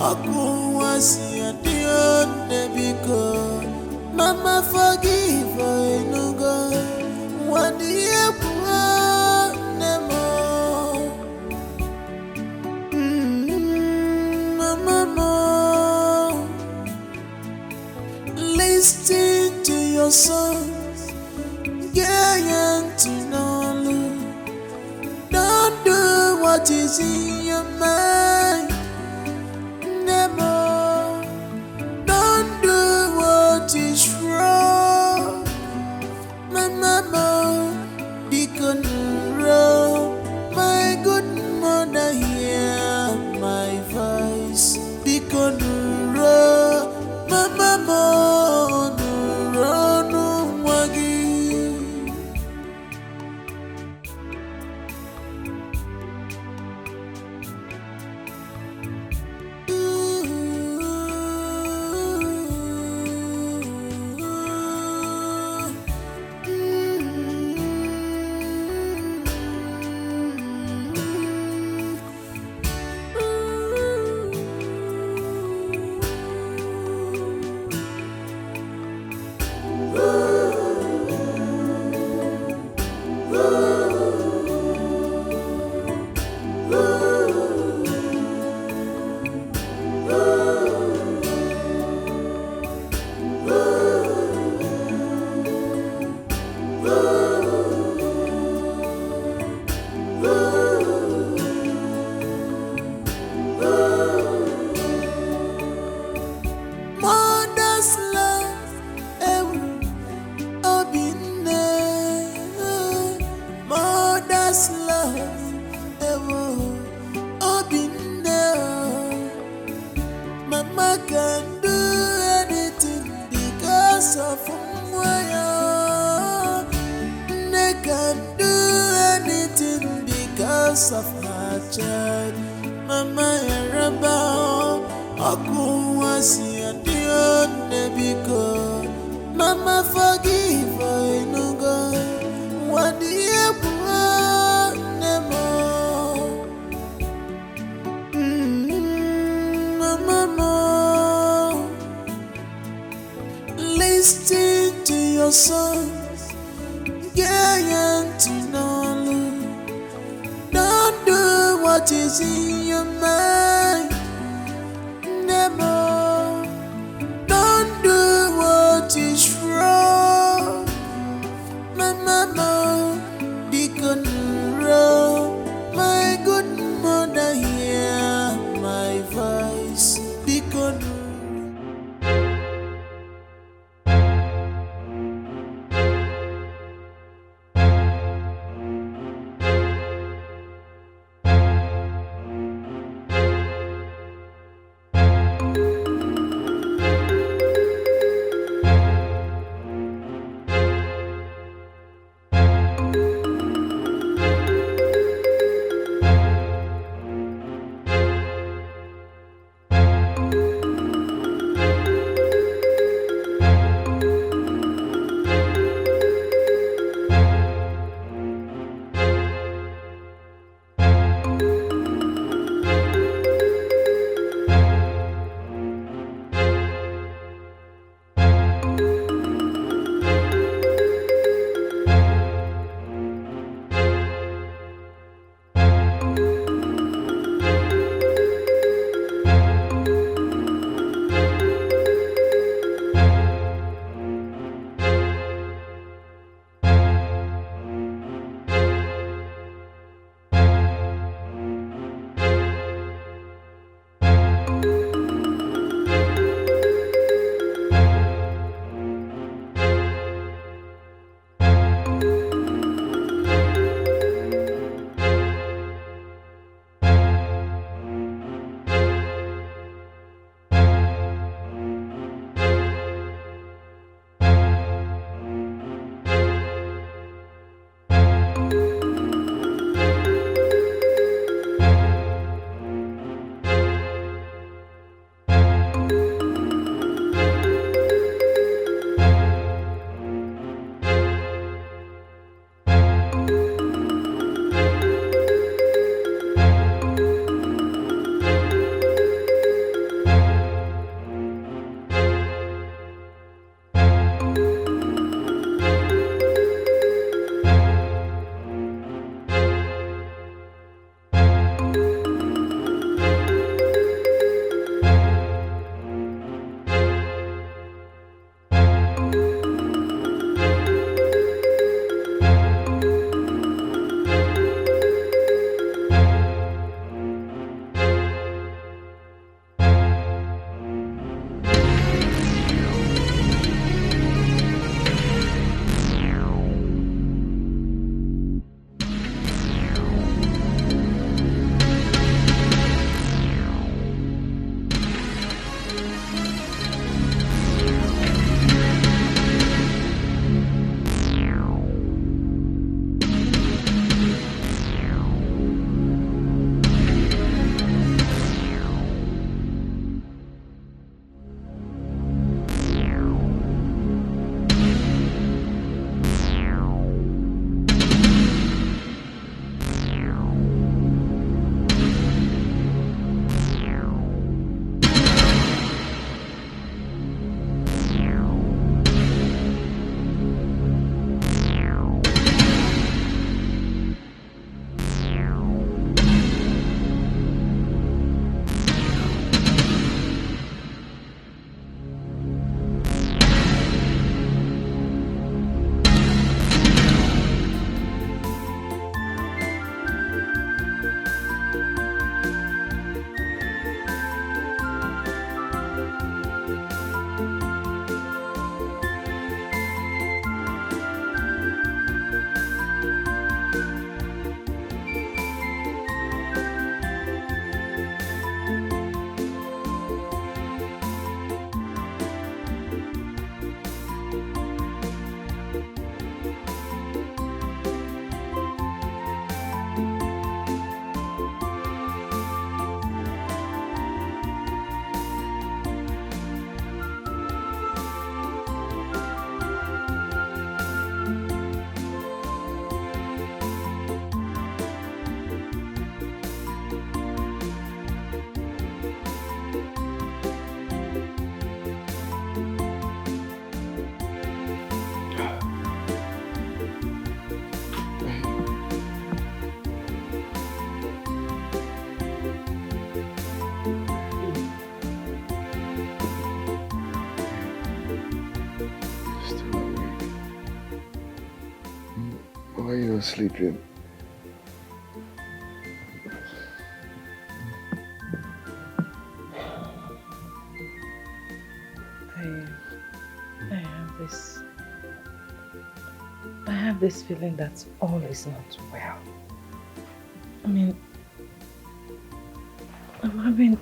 Okuwasi adion nebiko. Mama forgive enugo. Wadiye kwa nemo. Mama mo. Listen to your songs. Get to know. Don't do what is in your mind. Never. Don't do what is wrong. Mama, because my good mother hear my voice. Because mama, no wagi. Mother's love, obine. Mother's love, obine. Mama can do anything because of Moya. They can do anything because of her child. Mama Yaraba, Okuwasi adion nebiko. Mama forgive enugo. Wadiye kwa nemo. Mama mo. Listen to your songs. Get to know. Don't do what is in your mind. Never. Don't do what is wrong. Mama, because my good mother hear my voice. Because Why are you sleeping? I have this feeling that all is not well. I mean, I'm having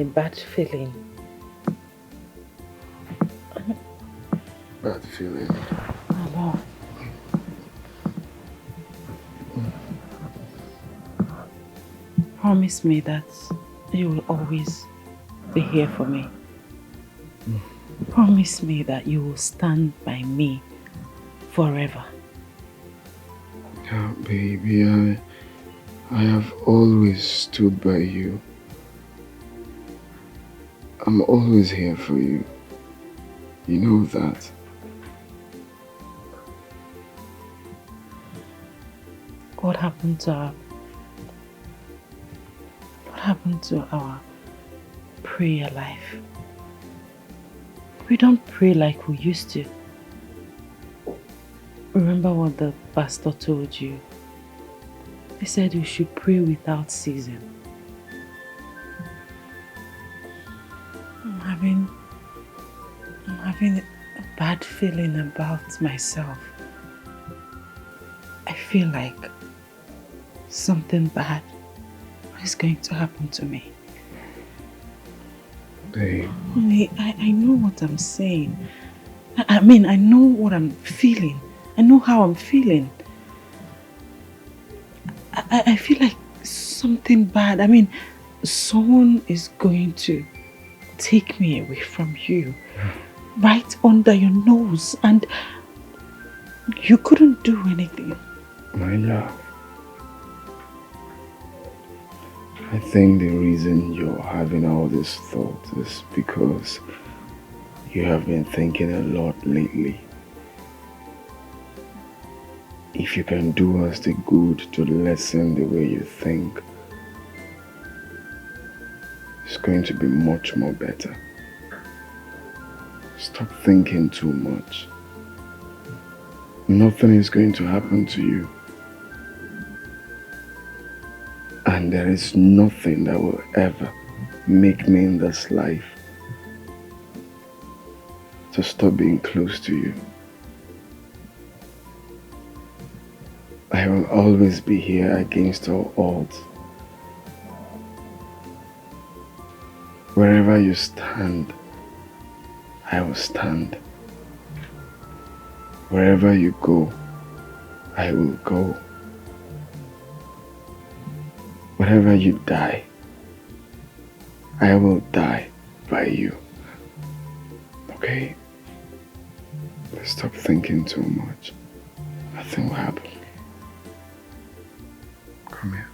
a bad feeling. Bad feeling. I know. Promise me that you will always be here for me. Promise me that you will stand by me forever. Yeah, baby, I have always stood by you. I'm always here for you. You know that. What happened to our prayer life? We don't pray like we used to. Remember what the pastor told you? He said you should pray without ceasing. I'm having a bad feeling about myself. I feel like something bad is going to happen to me. Babe. I know what I'm saying. I mean, I know what I'm feeling. I know how I'm feeling. I feel like something bad. I mean, someone is going to take me away from you. Right under your nose. And you couldn't do anything. My love. I think the reason you're having all this thought is because you have been thinking a lot lately. If you can do us the good to lessen the way you think, it's going to be much more better. Stop thinking too much. Nothing is going to happen to you. And there is nothing that will ever make me in this life to stop being close to you. I will always be here against all odds. Wherever you stand, I will stand. Wherever you go, I will go. Wherever you die, I will die by you. Okay? Let's stop thinking too much. Nothing will happen. Come here.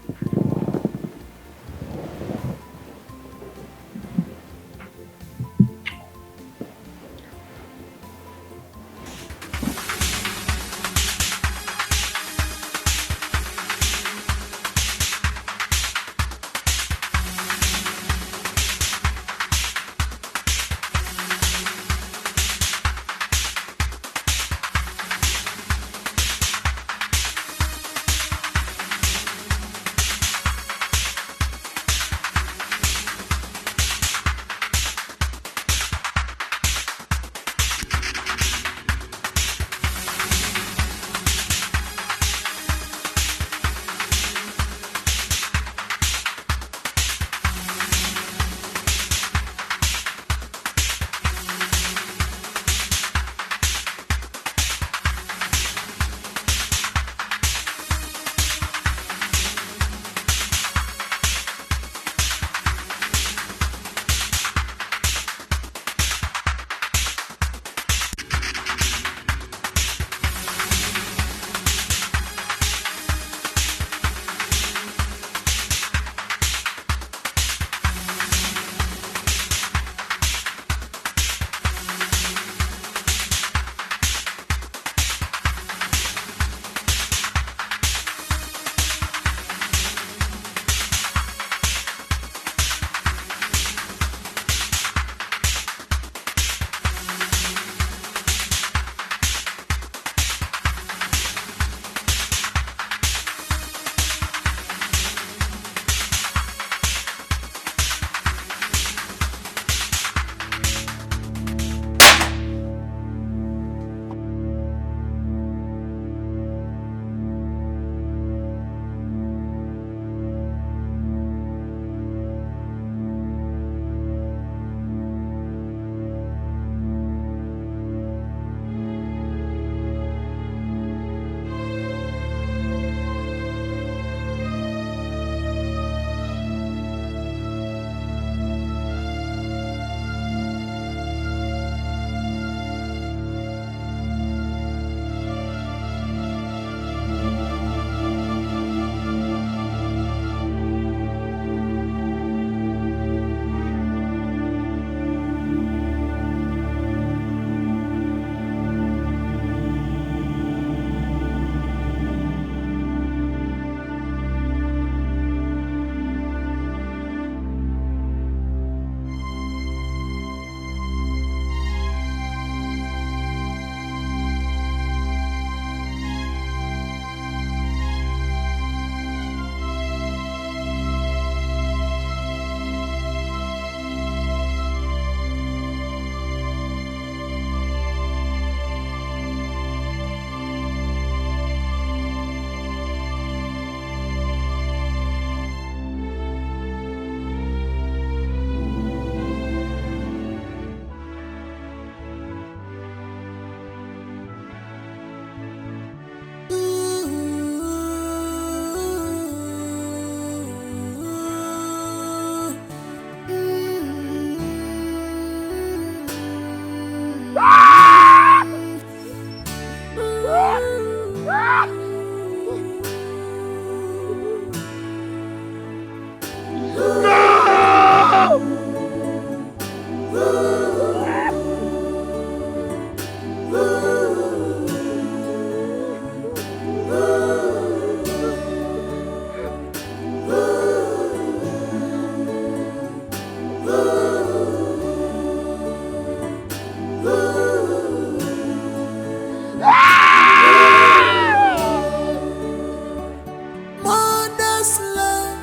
Mother's love,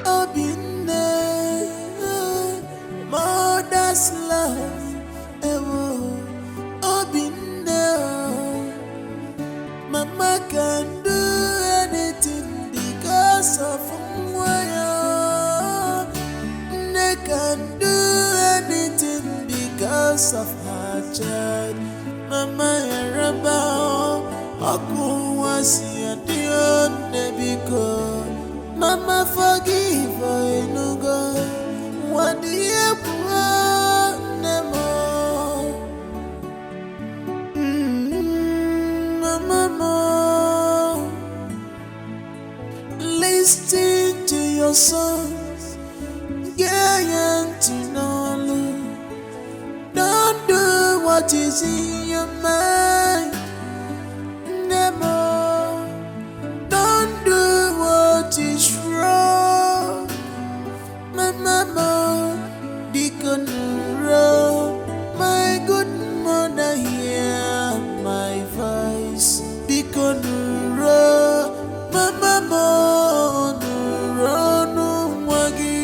obine. Mother's love, obine. Mama can do anything because of Mwaya. They can do anything because of her child. Mama Yaraba, Aku was your dear Nebiko. Mama forgive her, no God. What do you want, Nemo? Mama, listen to your sons, yeah, and to know. Don't do what is in your mind, Nemo. Don't do what is wrong, my mama. Deacon Row, my good mother, hear my voice. Deacon Row, my mama, no wagi.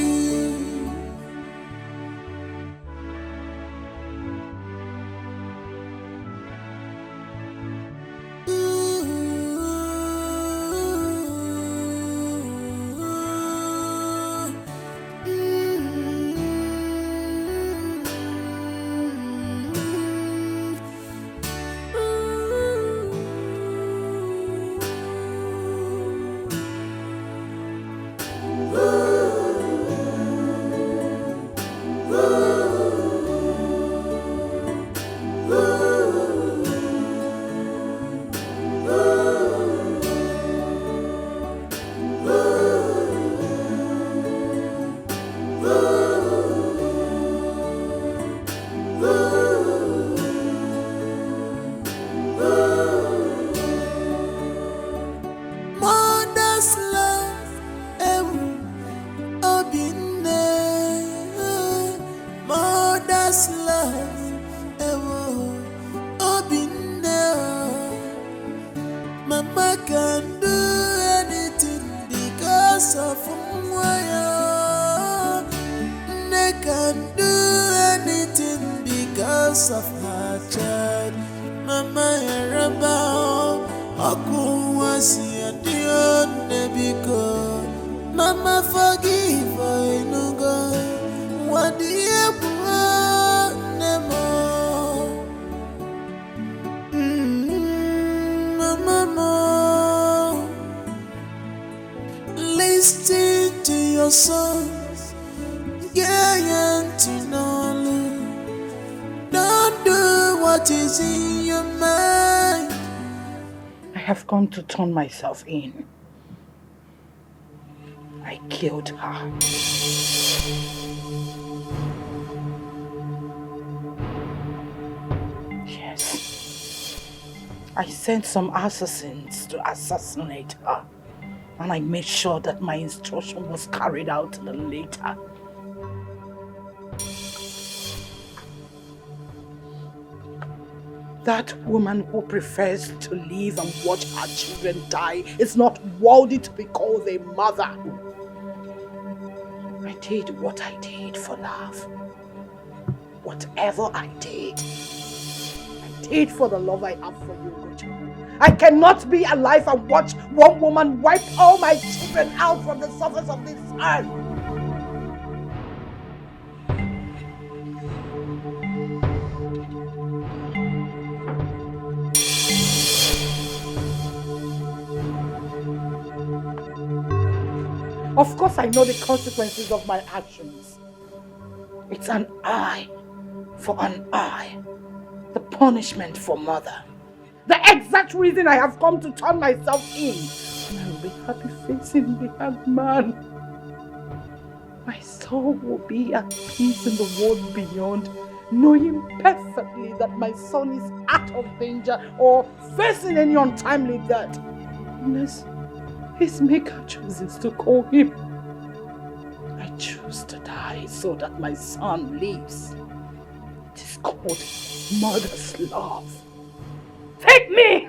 Mother's love, obine. Mother's love, obine. Mama can do anything because of Mwaya. They can do anything because of her child. Mama Yaraba, Aku was your dear Nebiko. Mama forgive her, no God. What do you want, Nemo? Mama, listen to your sons, yeah, and to know. Don't do what is in your mind. I have come to turn myself in. I killed her. Yes. I sent some assassins to assassinate her. And I made sure that my instruction was carried out to the letter. That woman who prefers to live and watch her children die is not worthy to be called a mother. I did what I did for love. Whatever I did for the love I have for you, good children. I cannot be alive and watch one woman wipe all my children out from the surface of this earth. Of course, I know the consequences of my actions. It's an eye for an eye. The punishment for mother. The exact reason I have come to turn myself in. And I will be happy facing the hard man. My soul will be at peace in the world beyond, knowing perfectly that my son is out of danger or facing any untimely death. Unless his maker chooses to call him. I choose to die so that my son lives. It is called mother's love. Take me!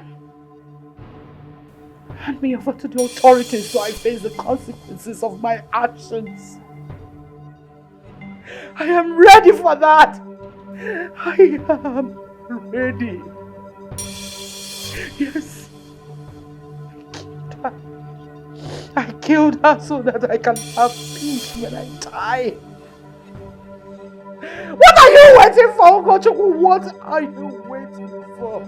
Hand me over to the authorities so I face the consequences of my actions. I am ready for that. I am ready. Yes. I killed her so that I can have peace when I die. What are you waiting for, Ugochukwu? What are you waiting for?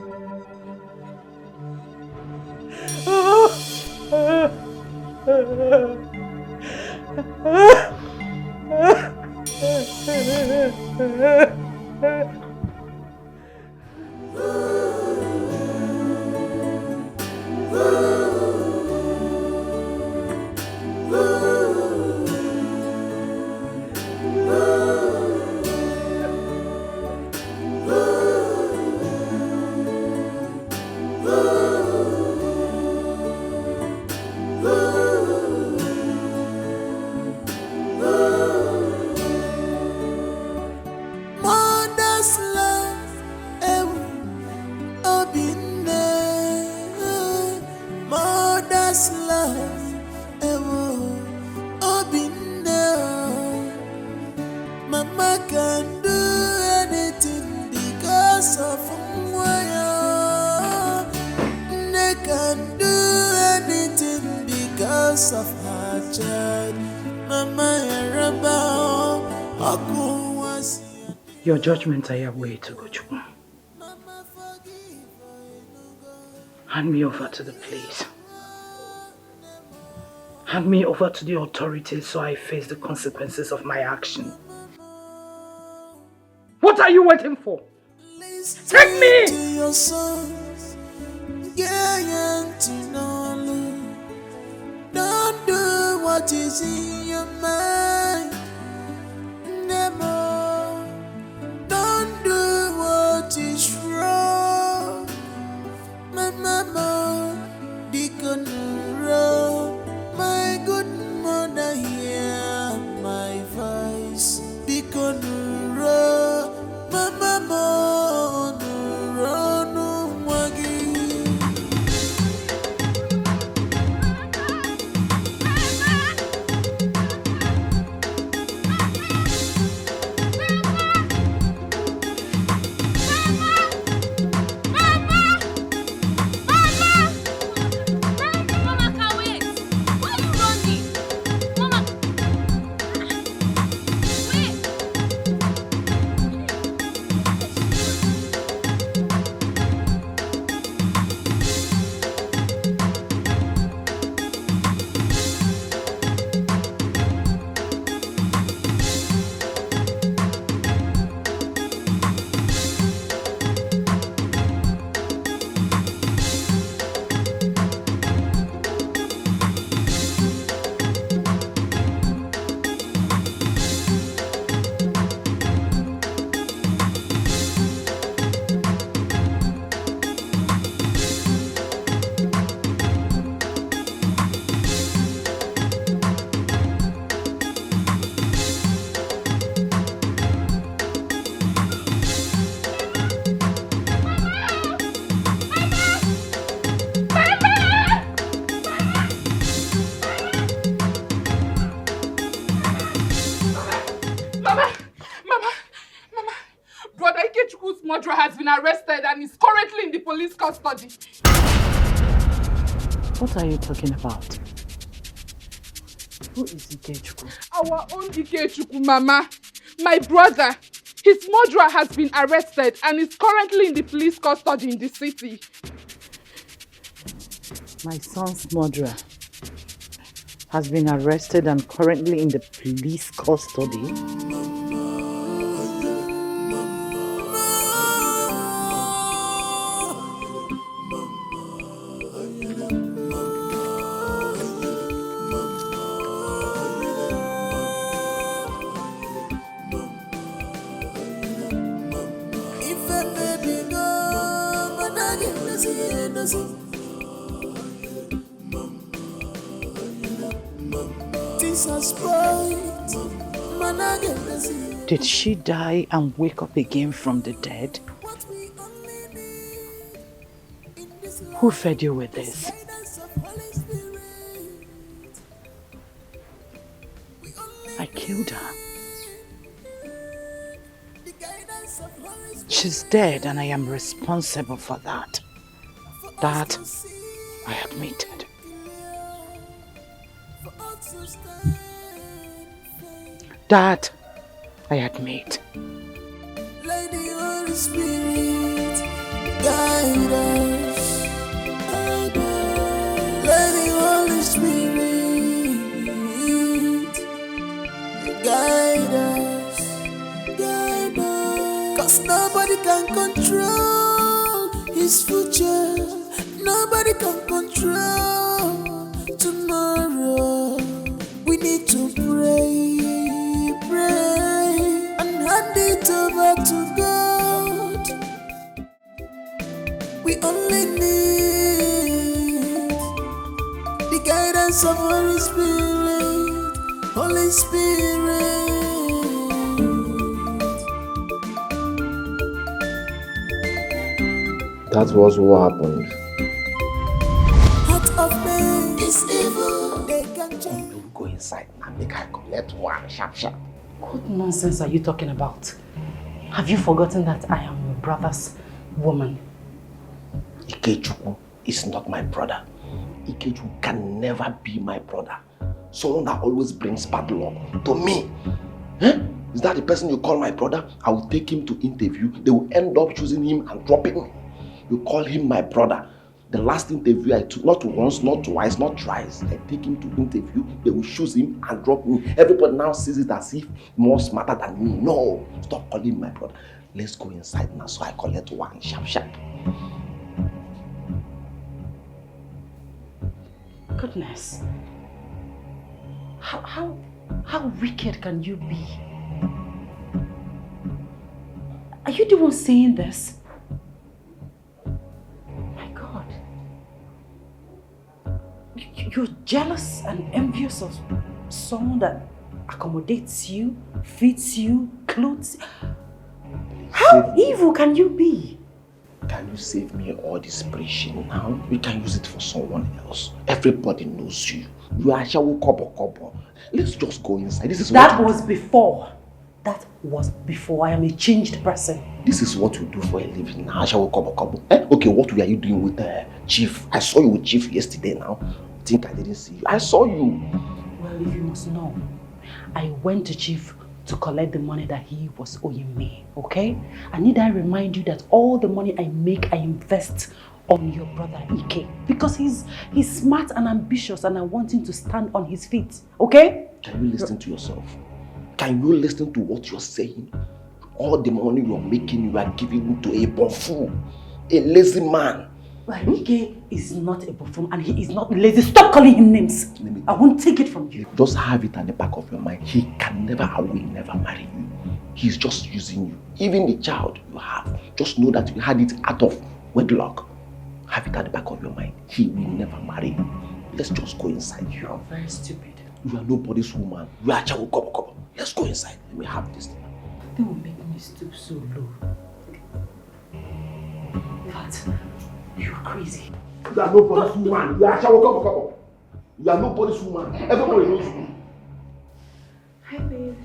Mother's love, mother's love, Mama can do anything because of Mwaya. They can do anything because of her child. Mama Yaraba, Aku was. Your judgments are your way to go, Chukwu. Hand me over to the police. Hand me over to the authorities so I face the consequences of my action. What are you waiting for? Take me! To your sons, don't do what is in your mind. Never, don't do what is wrong. My mama, Deacon Row, my good mother, hear my voice. Deacon Row, my mama, no wagi. Has been arrested and is currently in the police custody. What are you talking about? Who is Ikechukwu? Our own Ikechukwu, Mama. My brother. His murderer has been arrested and is currently in the police custody in the city. My son's murderer has been arrested and currently in the police custody. Did she die and wake up again from the dead? Who fed you with this? killed her. She's dead and I am responsible for that. That I admitted. That I admit. Lady Holy Spirit, guide us. Lady Holy Spirit, guide us. Guide us. 'Cause nobody can control his future. Nobody can control tomorrow. We need to pray, and hand it over to God. We only need the guidance of Holy Spirit, Holy Spirit. That was what happened. Heart of man is evil. They can change. You go inside and make her collect one sharp. What nonsense are you talking about? Have you forgotten that I am your brother's woman? Ikechukwu is not my brother. Ikechukwu can never be my brother. Someone that always brings bad luck to me. Eh? Is that the person you call my brother? I will take him to interview. They will end up choosing him and dropping me. You call him my brother. The last interview I took, not once, not twice, not thrice. I take him to interview, they will choose him and drop me. Everybody now sees it as if more smarter than me. No, stop calling him my brother. Let's go inside now so I collect one sharp. Goodness. How wicked can you be? Are you the one saying this? My God. You're jealous and envious of someone that accommodates you, feeds you, clothes. How evil can you be? Can you save me all this preaching now? We can use it for someone else. Everybody knows you. You are Shawu Kobo. Let's just go inside. That was before. I am a changed person. This is what you do for a living now. Shawu Kobo. Okay, what were you doing with Chief? I saw you with Chief yesterday now. Think I didn't see you. I saw you. Well, if you must know, I went to Chief to collect the money that he was owing me, okay? And need I remind you that all the money I make, I invest on your brother Ike. Because he's smart and ambitious and I want him to stand on his feet, okay? Can you listen to yourself? Can you listen to what you're saying? All the money you're making, you are giving to a buffoon, a lazy man. Well, Ike is not a buffoon and he is not lazy. Stop calling him names. I won't take it from you. Just have it at the back of your mind. He can never and will never marry you. He's just using you. Even the child you have, just know that you had it out of wedlock. Have it at the back of your mind. He will never marry you. Let's just go inside. You are very stupid. You are nobody's woman. You are Chawu Kobo. Let's go inside. Let me have this thing. They will make me stoop so low. But you are crazy. You are nobody's woman. You are Chawu Kobo. You are nobody's woman. Everybody knows you. Hi, babe.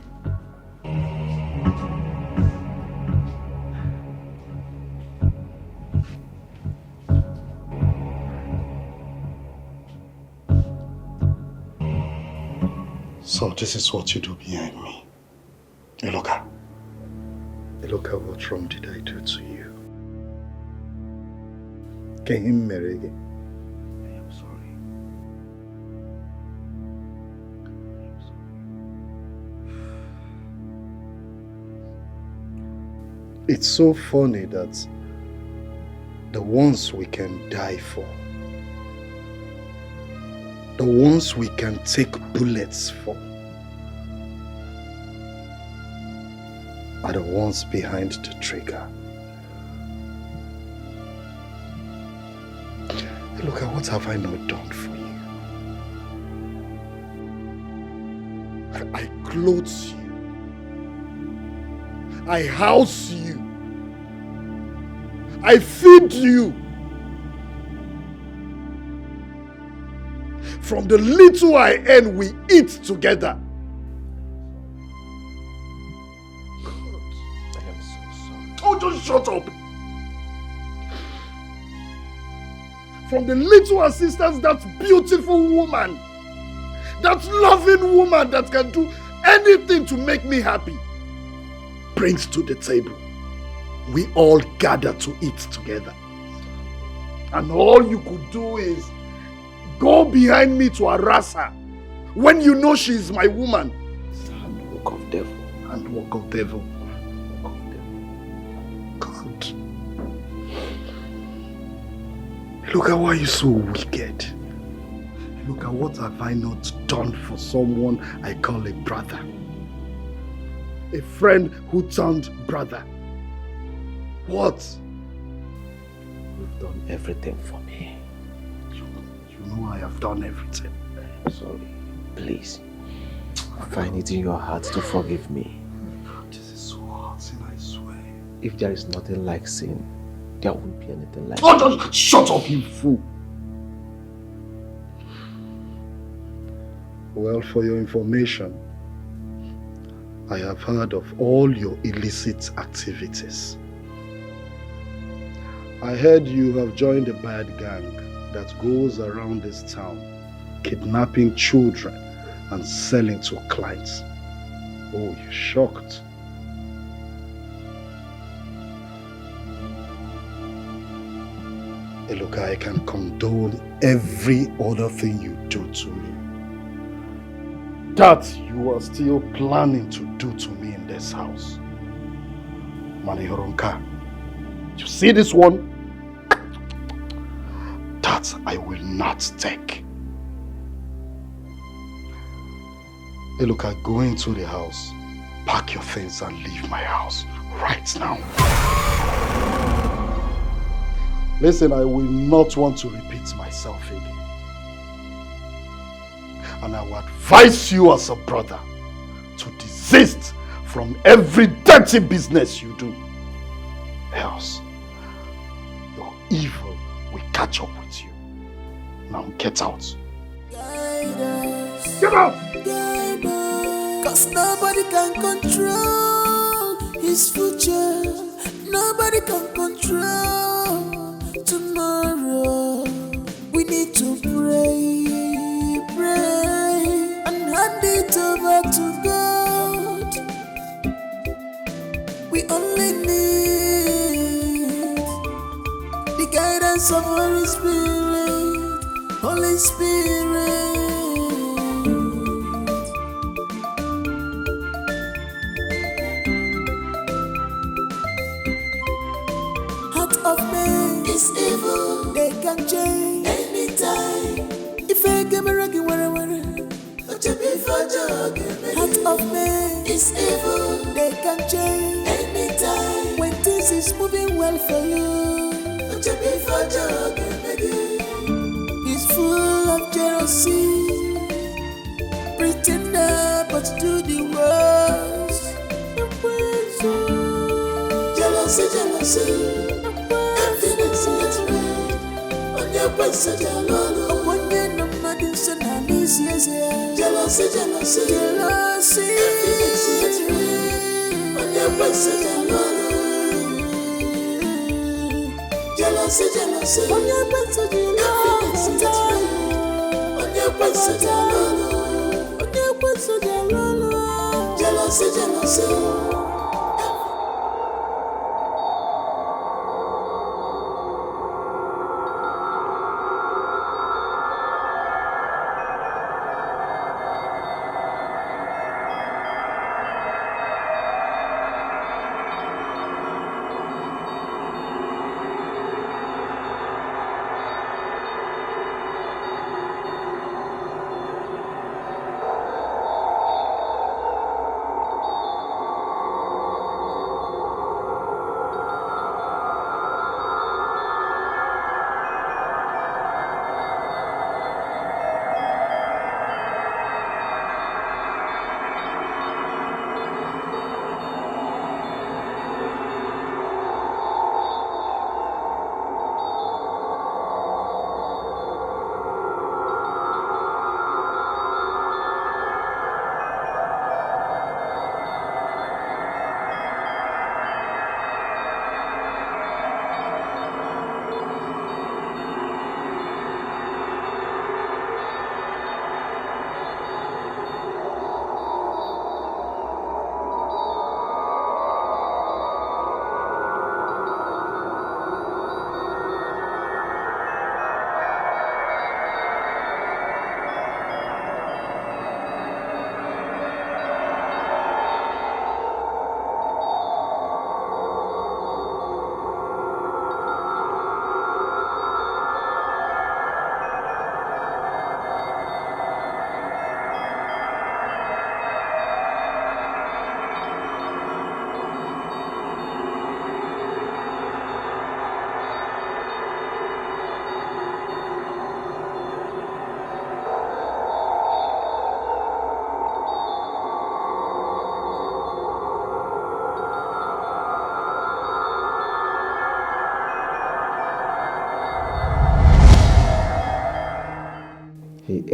So this is what you do behind me. Eloka, what wrong did I do to you? Can you marry again? I am sorry. It's so funny that the ones we can die for, the ones we can take bullets for, are the ones behind the trigger. Look at what have I not done for you? I clothe you. I house you. I feed you. From the little I earn, we eat together. shut up. From the little assistance, that beautiful woman, that loving woman that can do anything to make me happy, brings to the table. We all gather to eat together. And all you could do is go behind me to harass her when you know she is my woman. It's the handwork of devil. Handwork of devil. God. Look at why you're so wicked. Look at what have I not done for someone I call a brother. A friend who turned brother. What? You've done everything for me. You know I have done everything. I'm sorry. Please. Find it in your heart to forgive me. This is so hard, sin, I swear. If there is nothing like sin, there won't be anything like Oh, shut up, you fool. Well, for your information, I have heard of all your illicit activities. I heard you have joined a bad gang that goes around this town, kidnapping children and selling to clients. Oh, you're shocked. Hey, look, I can condone every other thing you do to me. That you are still planning to do to me in this house. Manihoronka, you see this one? That I will not take. Hey, look, I go into the house, pack your things and leave my house right now. Listen, I will not want to repeat myself again. And I will advise you as a brother to desist from every dirty business you do. Else, your evil will catch up with you. Now get out. Get out! Cause nobody can control his future. Nobody can control tomorrow. We need to pray, and hand it over to God. We only need the guidance of Holy Spirit. Holy Spirit. Heart of man is evil. They can change anytime. If I give a raggy where heart of man is evil. They can change anytime. When things is moving well for you, he's full of jealousy, pretender but do the worst. Jealousy, emptiness, yet red. On your passage, upon your number, jealousy, emptiness, yet red. On your passage, jealousy, on your passage, emptiness, yet red. On your passage, jealousy.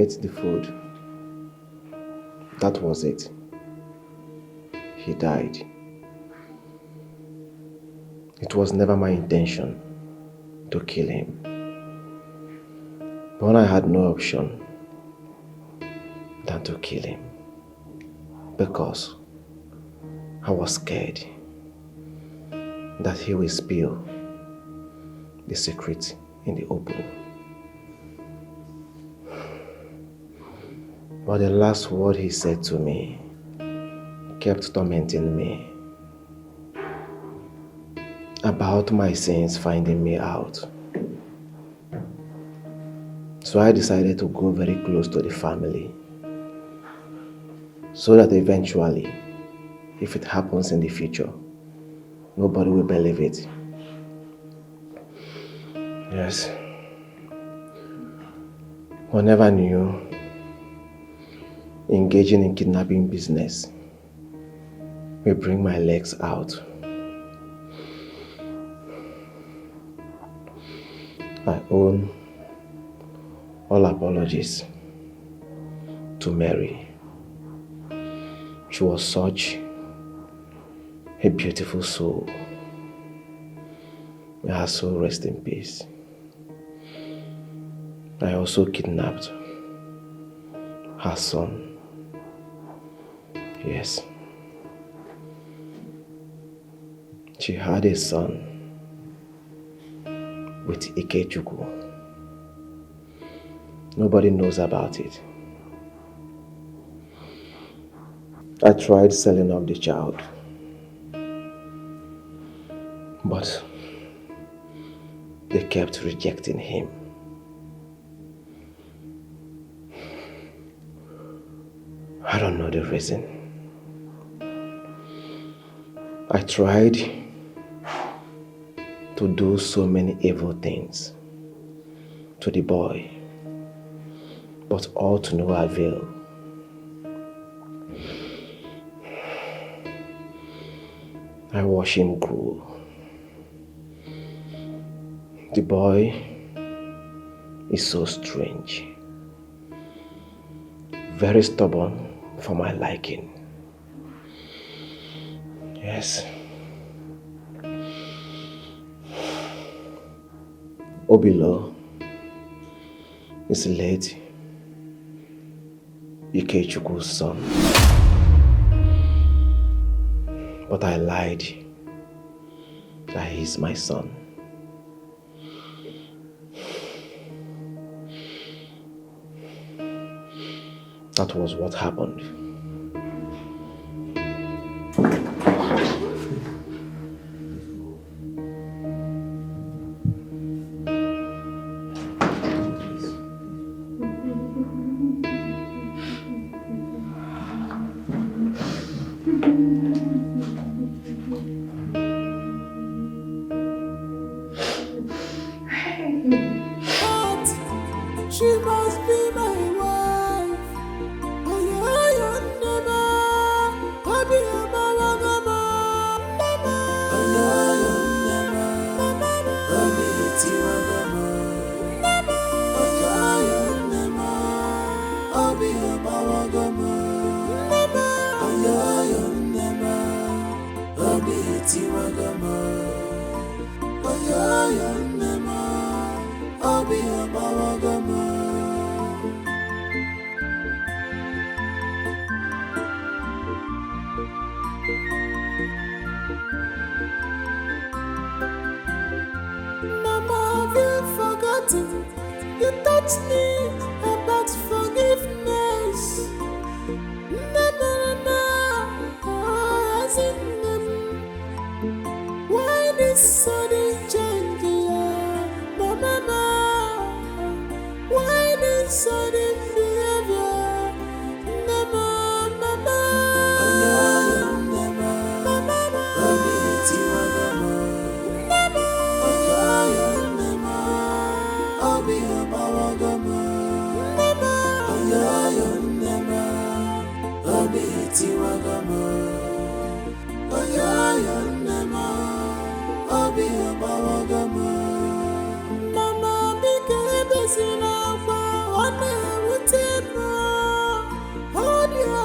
ate the food. That was it. He died. It was never my intention to kill him. But when I had no option than to kill him, because I was scared that he will spill the secret in the open. But the last word he said to me kept tormenting me about my sins finding me out. So I decided to go very close to the family so that eventually, if it happens in the future, nobody will believe it. Yes. I never knew engaging in kidnapping business will bring my legs out. I owe all apologies to Mary. She was such a beautiful soul. May her soul rest in peace. I also kidnapped her son. Yes. She had a son with Ikechukwu. Nobody knows about it. I tried selling off the child, but they kept rejecting him. I don't know the reason. I tried to do so many evil things to the boy, but all to no avail. I watched him grow. The boy is so strange, very stubborn for my liking. Yes. Obilo is late Ikechukwu's son. But I lied that he's my son. That was what happened. She must be my wife. Oh yeah, yeah, never. I'll be a mama. Oh yeah, yeah, never. I'll be a tiwagama. Oh yeah, yeah, never. I'll be a mawagama. Oh yeah, yeah, never. I'll be a tiwagama. Oh yeah, yeah, never. I'll be a mawagama. Mama, have you forgotten? You taught me about forgiveness. No, no, no, no. As in them. Why this sudden change? Mama, why this sudden behavior? Mama, mama. Oh, yeah, mama. Mama, I'll be a tiwagama. I'll be a mawagama. Oh yeah, yeah, never. I'll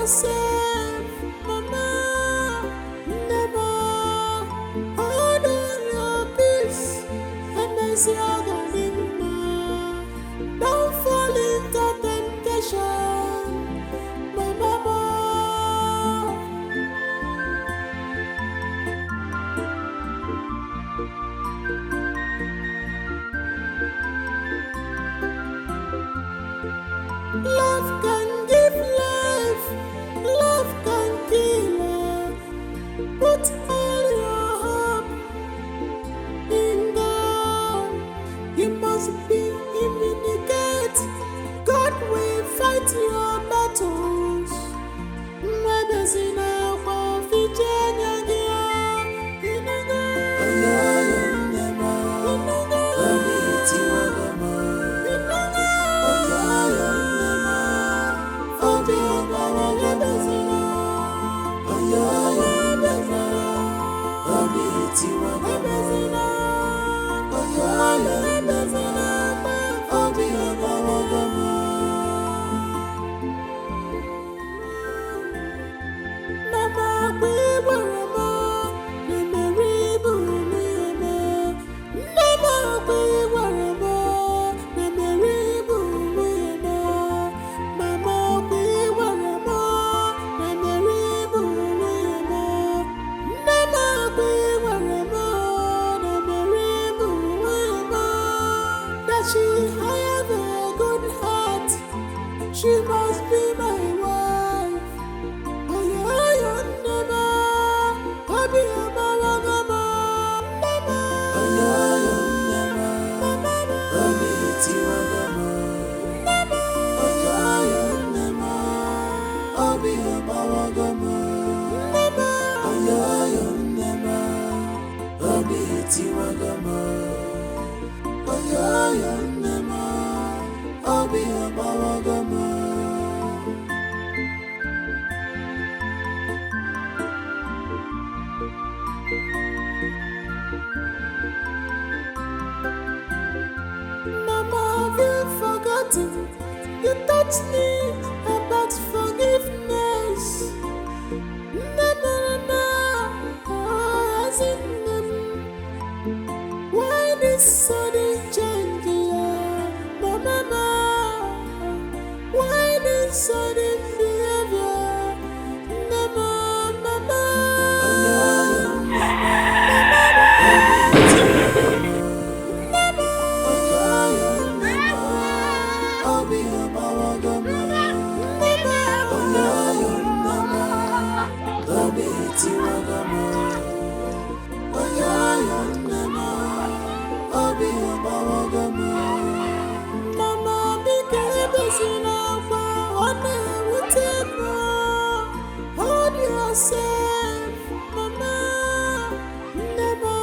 yourself, Mama. Never hold on your peace. And I say, don't fall into temptation, my mama. Love can give life, love can kill. Put all your hope in God. You must be immediate. God will fight your battles. Medicine of Virginia. She must be my wife. Mama, have you forgotten? You taught me about forgiveness. Why this sudden change, Mama? Why this sudden behavior? Mama. Hold yourself, Mama. Never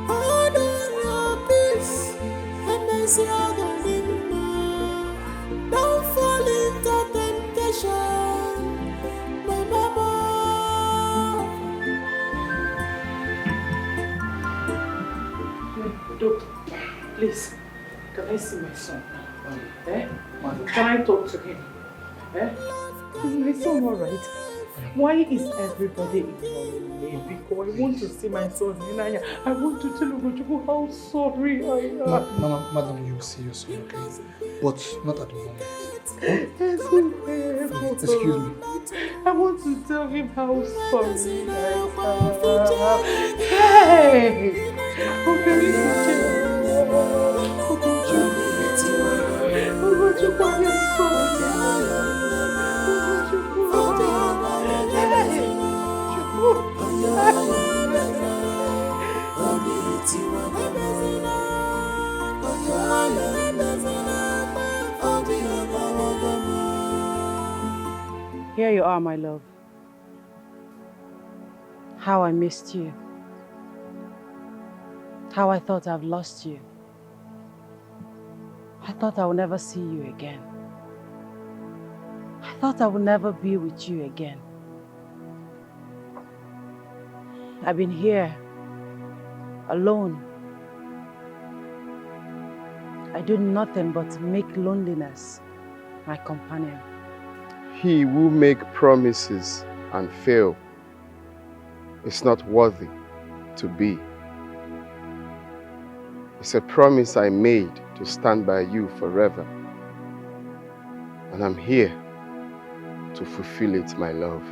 hold on your peace. And I say, don't fall into temptation, my mama. Doctor, please, can I see my son? Eh? Can I talk to him? Eh? Is my son alright? Why is everybody ignoring me? Because I want to see my son. I want to tell you how sorry I am. Madam, you will see your son, okay? But not at the moment. Excuse me. I want to tell him how sorry I am. Hey! Okay, Here you are, my love. How I missed you. How I thought I've lost you. I thought I would never see you again. I thought I would never be with you again. I've been here, alone. I do nothing but make loneliness my companion. he who make promises and fail is not worthy to be. It's a promise I made to stand by you forever. And I'm here to fulfill it, my love.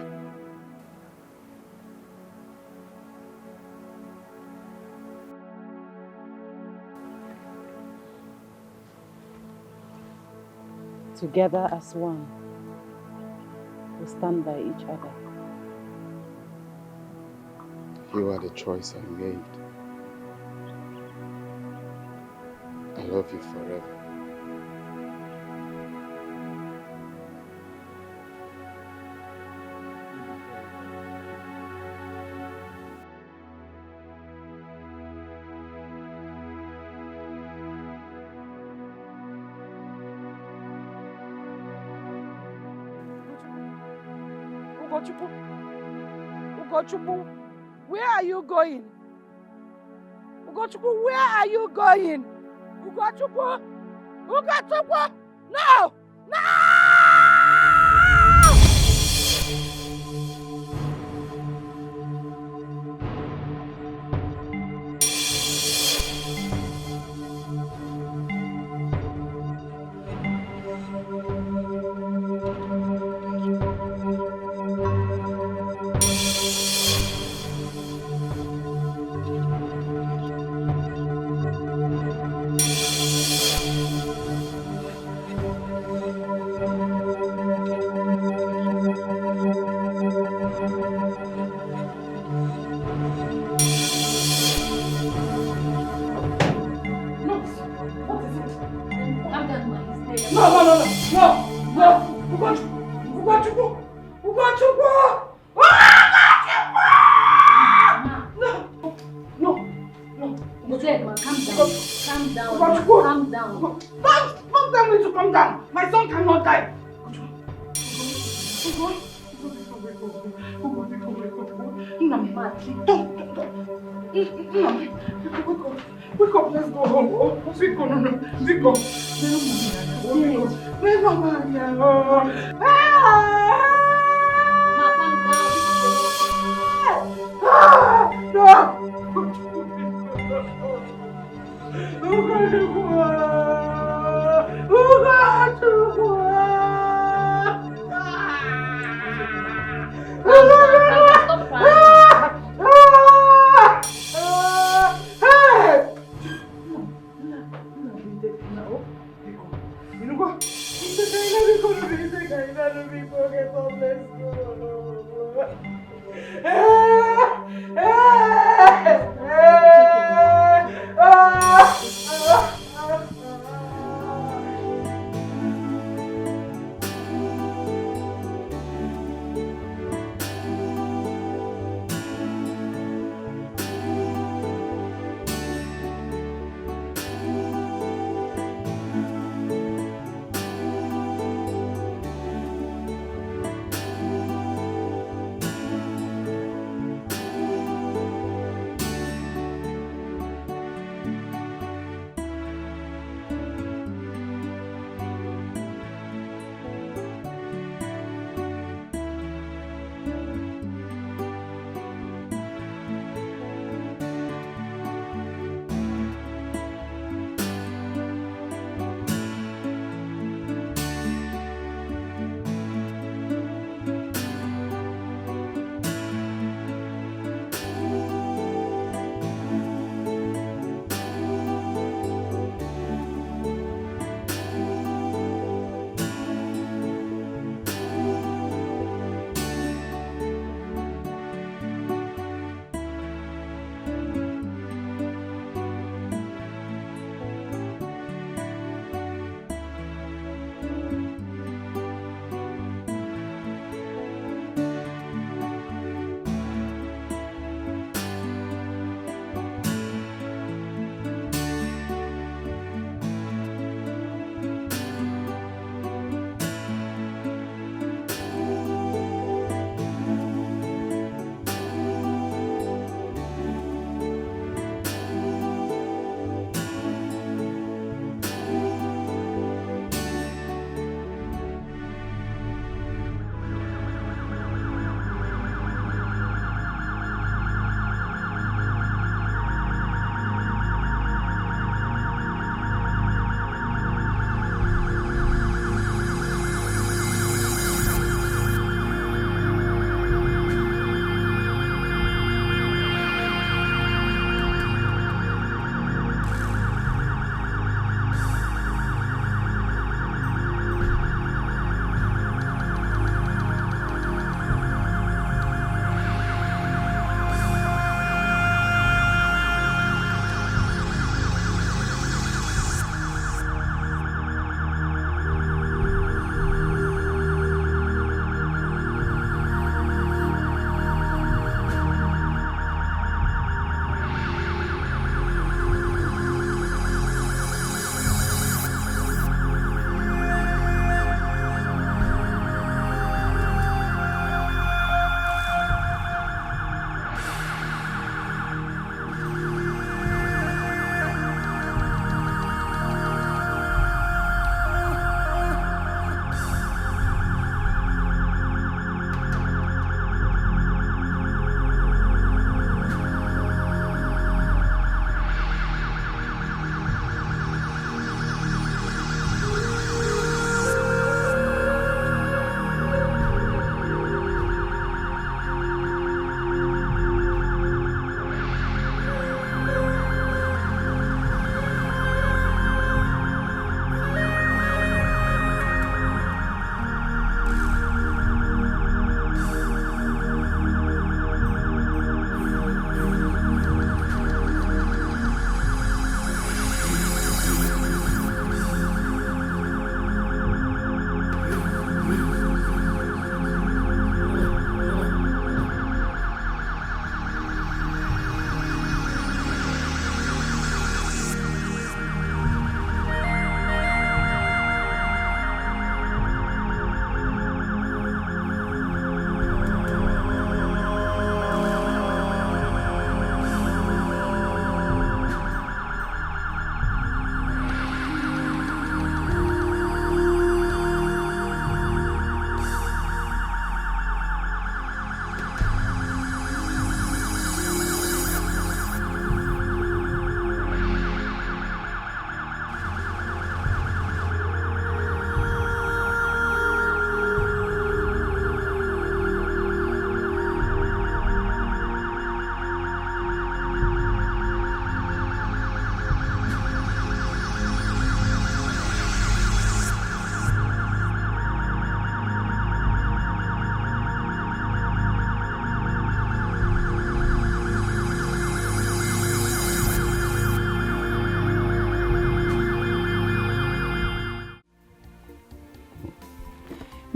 Together as one, we stand by each other. You are the choice I made. I love you forever. Ugochukwu, where are you going? Ugochukwu, where are you going? Ugochukwu! Ugochukwu! No! No!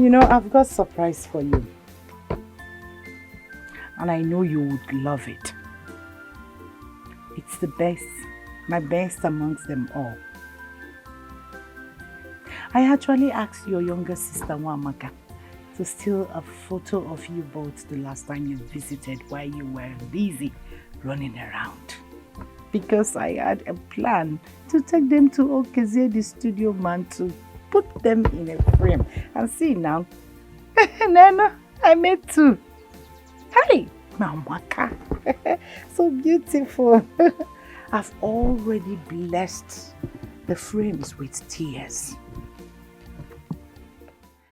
You know, I've got a surprise for you. And I know you would love it. It's the best, my best amongst them all. I actually asked your younger sister, Wamaka, to steal a photo of you both the last time you visited while you were busy running around. Because I had a plan to take them to Okezie, the studio man, to put them in a frame. And see now, Nana, I made two. Hey, Mamaka, so beautiful. I've already blessed the frames with tears.